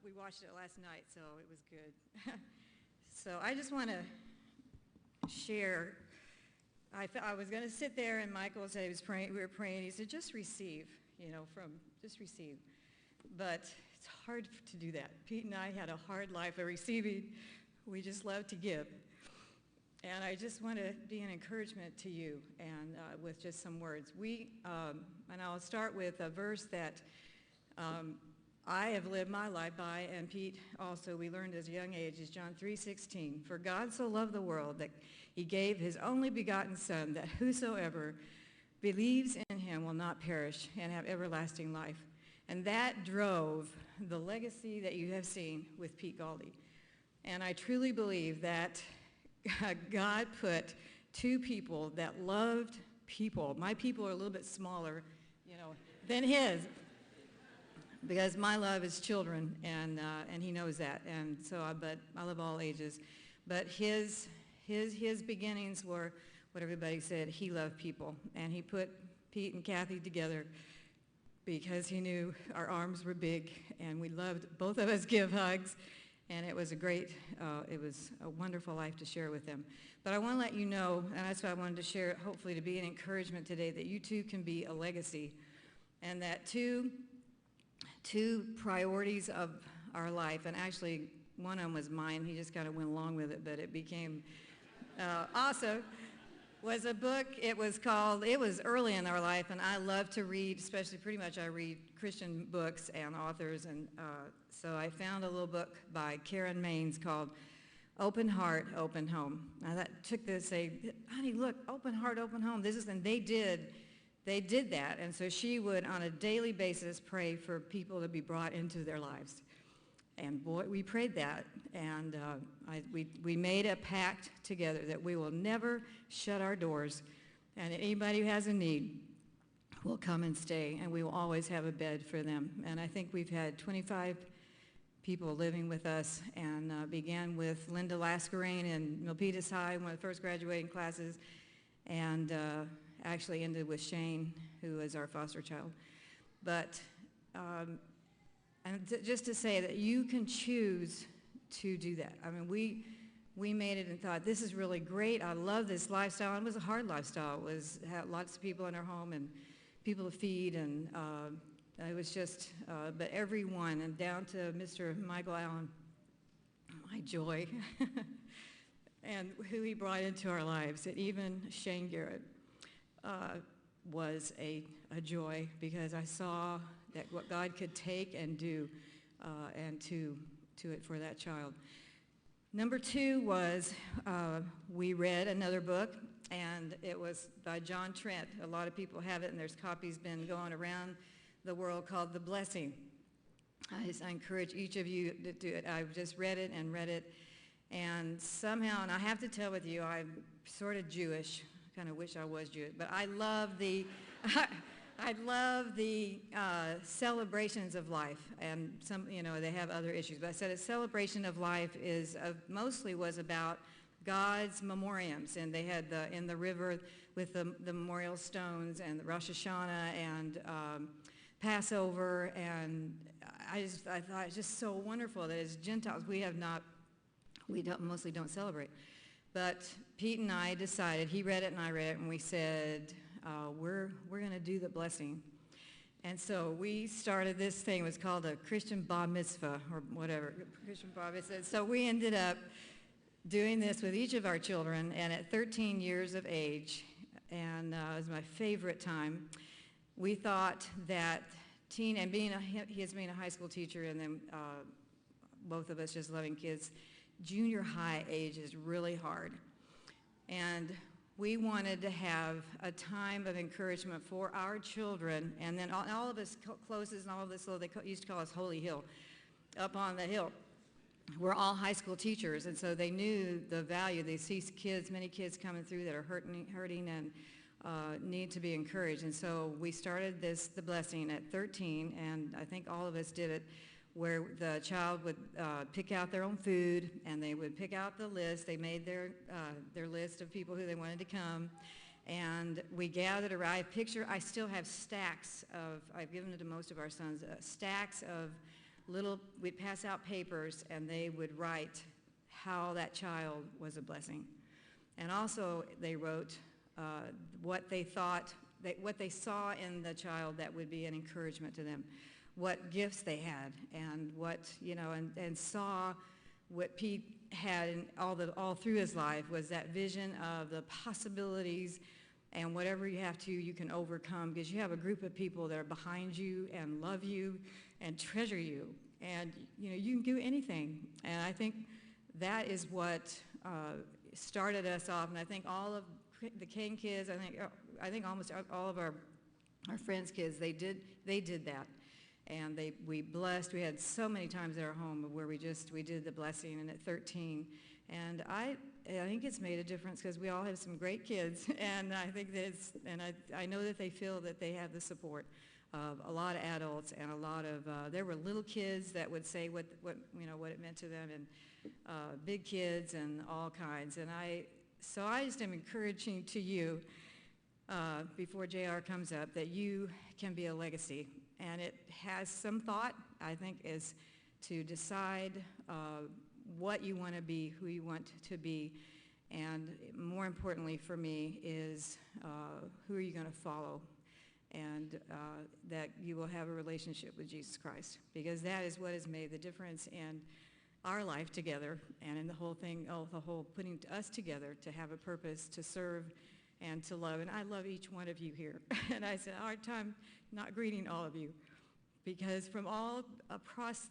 we watched it last night, so it was good. So I just want to share. I was going to sit there, and Michael said he was praying. We were praying. He said, "Just receive, just receive." But it's hard to do that. Pete and I had a hard life of receiving. We just love to give. And I just want to be an encouragement to you, and with just some words. And I'll start with a verse that I have lived my life by, and Pete also, we learned as a young age, is John 3:16. For God so loved the world that he gave his only begotten Son, that whosoever believes in him will not perish and have everlasting life. And that drove the legacy that you have seen with Pete Galde. And I truly believe that God put two people that loved people. My people are a little bit smaller, than his, because my love is children, and he knows that. And so, but I love all ages. But his beginnings were what everybody said. He loved people, and he put Pete and Kathy together because he knew our arms were big, and we loved both of us give hugs. And it was it was a wonderful life to share with them. But I want to let you know, and that's why I wanted to share, hopefully to be an encouragement today, that you too can be a legacy. And that two priorities of our life, and actually one of them was mine, he just kind of went along with it, but it became awesome, was a book. It was early in our life, and I love to read, especially pretty much I read Christian books and authors, and so I found a little book by Karen Maines called Open Heart, Open Home. Now that took this, say, honey, look, open heart, open home. And they did that, and so she would on a daily basis pray for people to be brought into their lives. And boy, we prayed that, and we made a pact together that we will never shut our doors, and anybody who has a need will come and stay, and we will always have a bed for them. And I think we've had 25 people living with us, and began with Linda Lascarine in Milpitas High, one of the first graduating classes, and actually ended with Shane, who is our foster child. But just to say that you can choose to do that. I mean, we made it and thought, this is really great. I love this lifestyle. It was a hard lifestyle. It had lots of people in our home and people to feed, and it was just, but everyone, and down to Mr. Michael Allen, my joy, and who he brought into our lives, and even Shane Garrett was a joy, because I saw that what God could take and do, and to it for that child. Number two was we read another book, and it was by John Trent. A lot of people have it, and there's copies been going around the world, called The Blessing. I encourage each of you to do it. I've just read it, and somehow, and I have to tell with you, I'm sort of Jewish. Kind of wish I was Jewish, but I love the celebrations of life, and some, they have other issues, but I said a celebration of life mostly was about God's memoriams, and they had in the river with the memorial stones, and the Rosh Hashanah, and Passover, and I thought it's just so wonderful that as Gentiles we mostly don't celebrate. But Pete and I decided, he read it and I read it, and we said, we're going to do the blessing. And so we started this thing. It was called a Christian Bar Mitzvah, or whatever, Christian Bar Mitzvah. So we ended up doing this with each of our children, and at 13 years of age, and it was my favorite time, we thought that he has been a high school teacher, and then both of us just loving kids, junior high age is really hard. And we wanted to have a time of encouragement for our children, and then all of us closes and all of this, so they used to call us Holy Hill, up on the hill. We're all high school teachers, and so they knew the value. They see many kids coming through that are hurting and need to be encouraged. And so we started the blessing at 13, and I think all of us did it, where the child would pick out their own food, and they would pick out the list. They made their list of people who they wanted to come, and we gathered around. I still have stacks of, I've given it to most of our sons, stacks of we'd pass out papers, and they would write how that child was a blessing. And also they wrote what they thought, what they saw in the child that would be an encouragement to them, what gifts they had, and what, and saw what Pete had in all through his life was that vision of the possibilities, and whatever you can overcome, because you have a group of people that are behind you and love you and treasure you, and you can do anything. And I think that is what started us off. And I think all of the King kids, I think almost all of our friends' kids, they did that. And we blessed. We had so many times at our home where we did the blessing, and at 13. And I think it's made a difference, because we all have some great kids, and I think I know that they feel that they have the support of a lot of adults, and a lot of there were little kids that would say what it meant to them, and big kids and all kinds. And so I just am encouraging to you before JR comes up that you can be a legacy. And it has some thought, I think, is to decide what you want to be, who you want to be, and more importantly for me is who are you going to follow, and that you will have a relationship with Jesus Christ, because that is what has made the difference in our life together, and in the whole thing, the whole putting us together to have a purpose, to serve and to love. And I love each one of you here. And I said, hard time not greeting all of you, because from all across,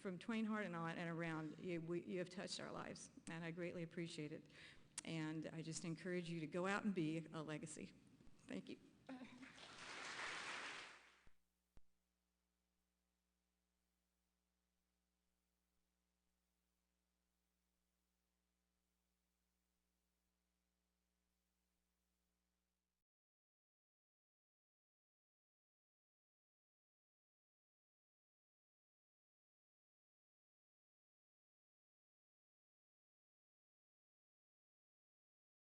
from Twain Harte and on and around, you have touched our lives, and I greatly appreciate it. And I just encourage you to go out and be a legacy. Thank you.